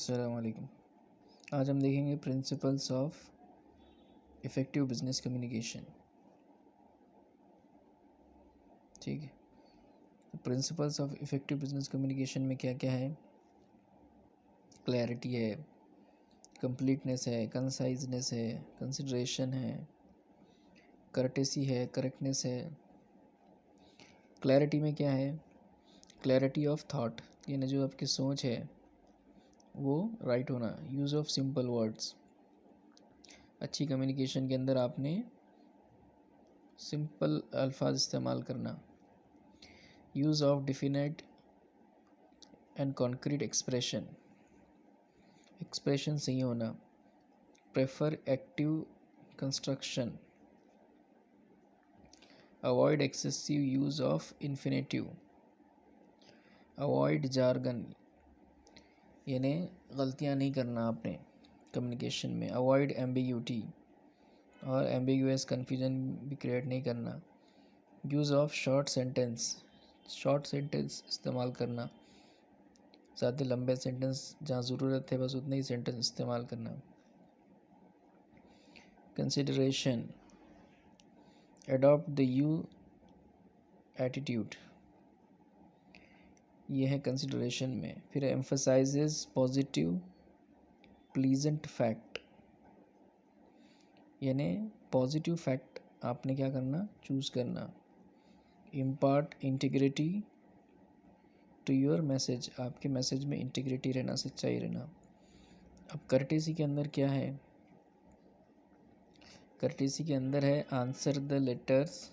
अस्सलाम वालेकुम। आज हम देखेंगे principles of effective business communication. ठीक है, तो principles of effective business communication में क्या क्या है? क्लैरिटी है, कंप्लीटनेस है, कंसाइजनेस है, कंसिडरेशन है, कर्टेसी है, करेक्टनेस है। क्लैरिटी में क्या है? क्लैरिटी ऑफ थॉट, यानी जो आपकी सोच है वो राइट होना। यूज़ ऑफ सिंपल वर्ड्स, अच्छी कम्युनिकेशन के अंदर आपने सिंपल अल्फाज इस्तेमाल करना। Use of definite and concrete expression, expression सही होना। Prefer active construction. Avoid excessive use of infinitive. Avoid jargon, यानी गलतियाँ नहीं करना आपने कम्युनिकेशन में। अवॉइड एम्बिग्यूटी, और एम्बिगुअस कन्फ्यूजन भी क्रिएट नहीं करना। Use of short sentence, short sentence इस्तेमाल करना। ज़्यादा लंबे सेंटेंस जहाँ ज़रूरत है बस उतने ही सेंटेंस इस्तेमाल करना। Consideration, adopt the you attitude, ये है कंसिडरेशन में। फिर एम्फसाइजेस पॉजिटिव प्लीजेंट फैक्ट, यानी पॉजिटिव फैक्ट आपने क्या करना, चूज़ करना। Impart integrity to your message, आपके मैसेज में इंटीग्रिटी रहना, सच्चाई रहना। अब कर्टेसी के अंदर क्या है? कर्टेसी के अंदर है आंसर द लेटर्स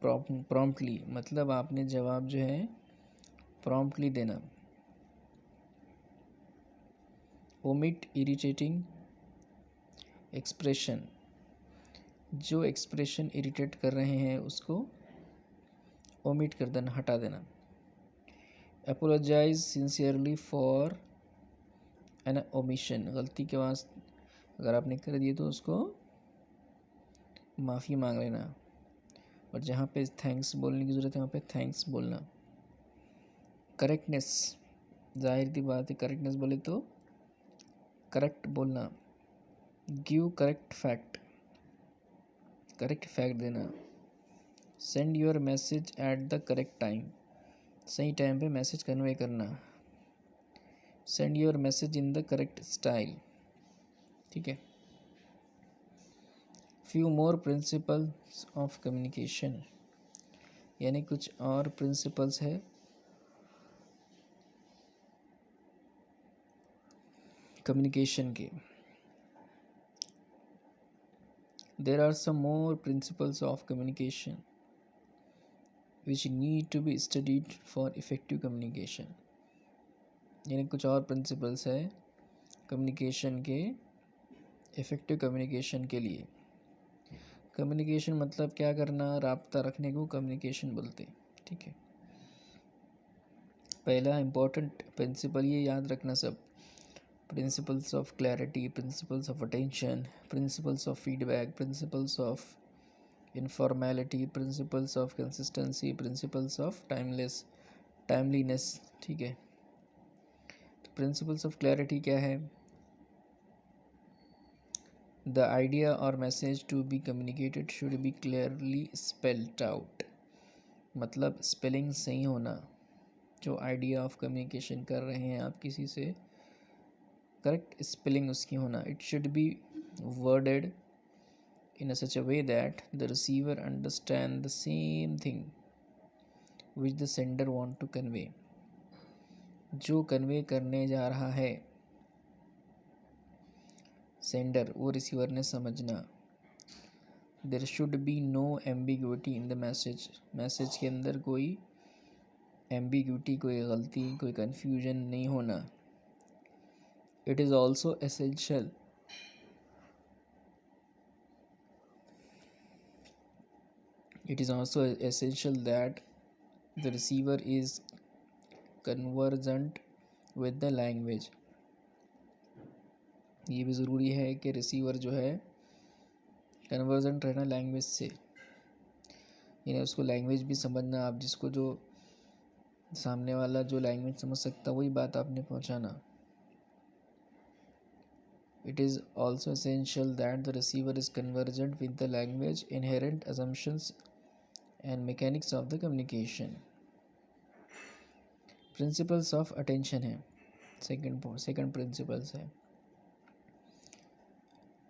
प्रॉम्प्टली, मतलब आपने जवाब जो है प्रॉम्प्टली देना। ओमिट इरिटेटिंग एक्सप्रेशन, जो एक्सप्रेशन इरिटेट कर रहे हैं उसको ओमिट कर देना, हटा देना। Apologise sincerely for an omission, गलती के वास्ते अगर आपने कर दिए तो उसको माफ़ी मांग लेना, और जहाँ पे थैंक्स बोलने की ज़रूरत है वहाँ पे थैंक्स बोलना। करेक्टनेस, जाहिर सी बात है करेक्टनेस बोले तो करेक्ट बोलना। गिव करेक्ट फैक्ट देना। Send your message at the correct time, सही टाइम पे मैसेज कन्वे करना। Send your message in the correct style. ठीक है। Few more principles of communication, यानी कुछ और प्रिंसिपल्स है कम्युनिकेशन के। There are some more principles of communication which need to be studied for effective communication, यानी कुछ और प्रिंसिपल्स है कम्युनिकेशन के, इफ़ेक्टिव कम्युनिकेशन के लिए। कम्युनिकेशन मतलब क्या करना, राब्ता रखने को कम्युनिकेशन बोलते हैं। ठीक है, पहला इम्पोर्टेंट प्रिंसिपल ये याद रखना सब। Principles of clarity, principles of attention, principles of feedback, principles of informality, principles of consistency, principles of timeliness. ठीक है, तो प्रिंसिपल्स ऑफ क्लैरिटी क्या है? द आइडिया और message to be communicated should be clearly spelled out, मतलब spelling सही होना। जो आइडिया ऑफ कम्युनिकेशन कर रहे हैं आप किसी से, करेक्ट स्पेलिंग उसकी होना। It should be worded in such a way that the receiver understand the same thing which the sender want to convey, जो कन्वे करने जा रहा है सेंडर वो रिसीवर ने समझना। There should be no ambiguity in the message, message के अंदर कोई एम्बिग्विटी, कोई गलती, कोई कन्फ्यूजन नहीं होना। It is also essential, it is also essential that the receiver is conversant with the language, ये भी ज़रूरी है कि रिसीवर जो है कन्वर्जेंट रहना लैंग्वेज से, यानी उसको लैंग्वेज भी समझना। आप जिसको जो सामने वाला जो लैंग्वेज समझ सकता वही बात आपने पहुंचाना। It is also essential that the receiver is conversant with the language, inherent assumptions and mechanics of the communication. Principles of attention है सेकंड प्रिंसिपल्स है.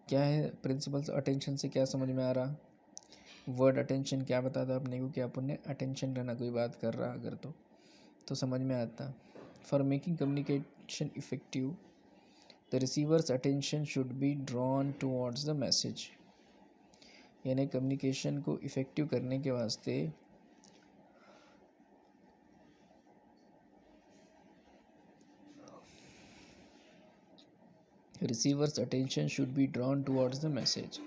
क्या है प्रिंसिपल्स अटेंशन से, क्या समझ में आ रहा? वर्ड अटेंशन क्या बताता अपने को कि अपन ने अटेंशन रहना, कोई बात कर रहा अगर तो समझ में आता. For making communication effective the receiver's attention should be drawn towards the message. यानी कम्युनिकेशन को इफ़ेक्टिव करने के वास्ते receiver's attention should be drawn towards the message.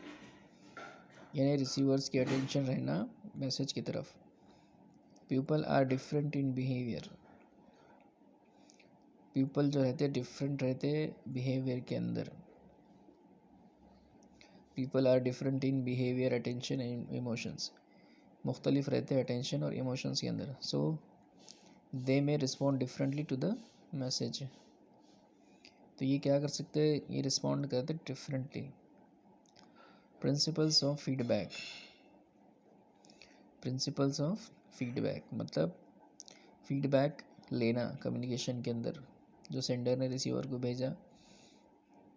यानी रिसीवर्स की अटेंशन रहना मैसेज की तरफ. People are different in behaviour. People जो रहते डिफरेंट रहते बिहेवियर के अंदर. People are different in behaviour, attention and emotions. मुख्तलिफ रहते हैं अटेंशन और इमोशंस के अंदर. सो दे may respond differently to the message. तो ये क्या कर सकते हैं, ये रिस्पॉन्ड करते differently. Principles of feedback. Principles of feedback मतलब फीडबैक लेना कम्युनिकेशन के अंदर. जो सेंडर ने रिसीवर को भेजा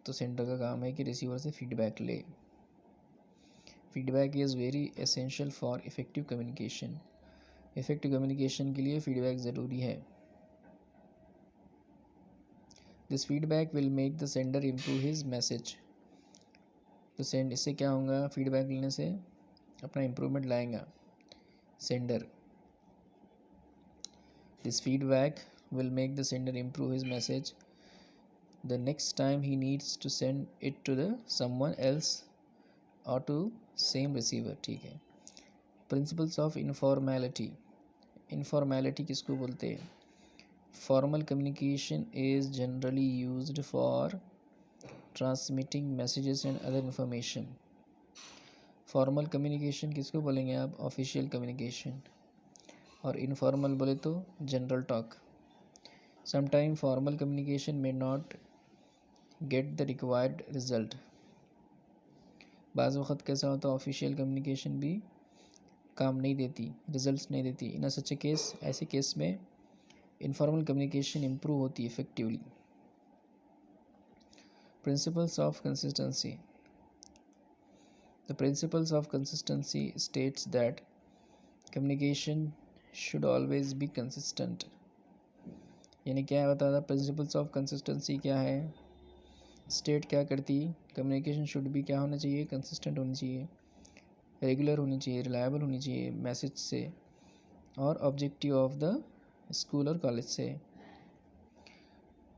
तो सेंडर का काम है कि रिसीवर से फीडबैक ले. Feedback is very essential for effective communication. Effective communication के लिए फीडबैक ज़रूरी है. This feedback will make the sender improve his message. तो इससे क्या होगा, फीडबैक लेने से अपना इम्प्रूवमेंट लाएगा sender. This feedback will make the sender improve his message the next time he needs to send it to the someone else or to same receiver. ठीक है. Principles of informality. Informality किसको बोलते हैं? Formal communication is generally used for transmitting messages and other information. Formal communication किसको बोलेंगे आप? Official communication. और informal बोले तो general talk. Sometimes formal communication may not get the required result. बाज़ वक़्त कैसा होता है, ऑफिशियल कम्युनिकेशन भी काम नहीं देती, रिजल्ट्स नहीं देती. इन सच केस, ऐसे केस में इनफॉर्मल कम्युनिकेशन इम्प्रूव होती है effectively. Principles of consistency. The principles of consistency states that communication should always be consistent. यानी क्या बता था प्रिंसिपल्स ऑफ कंसिस्टेंसी क्या है? स्टेट क्या करती, कम्युनिकेशन शुड भी क्या होना चाहिए, कंसिस्टेंट होनी चाहिए, रेगुलर होनी चाहिए, रिलायबल होनी चाहिए मैसेज से और ऑब्जेक्टिव ऑफ द स्कूल और कॉलेज से.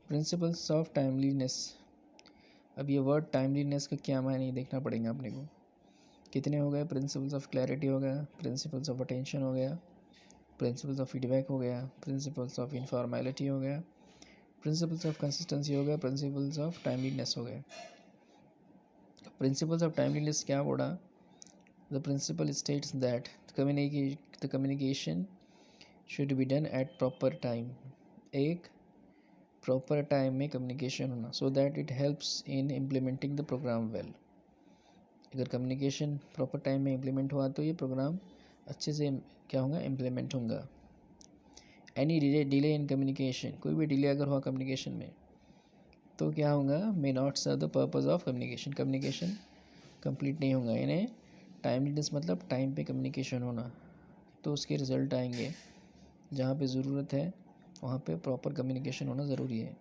Principles of timeliness. अब ये वर्ड टाइमलीनेस का क्या मायने देखना पड़ेगा अपने को. कितने हो गए? प्रिंसिपल्स ऑफ क्लैरिटी हो गया, प्रिंसिपल्स ऑफ अटेंशन हो गया, प्रिंसिपल्स ऑफ फीडबैक हो गया, प्रिंसिपल्स ऑफ इनफॉर्मेलिटी हो गया, प्रिंसिपल्स ऑफ कंसिस्टेंसी हो गया, प्रिंसिपल्स ऑफ टाइमलीनेस हो गया. प्रिंसिपल्स ऑफ टाइमलीनेस क्या बोला? The principle states that the communication should be done at proper time. एक प्रॉपर टाइम में कम्युनिकेशन होना, so that it helps in implementing the programme well. अगर कम्युनिकेशन प्रॉपर टाइम में implement हुआ तो ये प्रोग्राम अच्छे से क्या होगा, इम्प्लीमेंट होगा. एनी डिले इन कम्युनिकेशन, कोई भी डिले अगर हुआ कम्युनिकेशन में तो क्या होगा, may not serve the purpose of communication. Communication complete नहीं होगा. यानी टाइमलीनेस मतलब टाइम पे कम्युनिकेशन होना, तो उसके रिज़ल्ट आएंगे. जहाँ पे ज़रूरत है वहाँ पे प्रॉपर कम्युनिकेशन होना ज़रूरी है.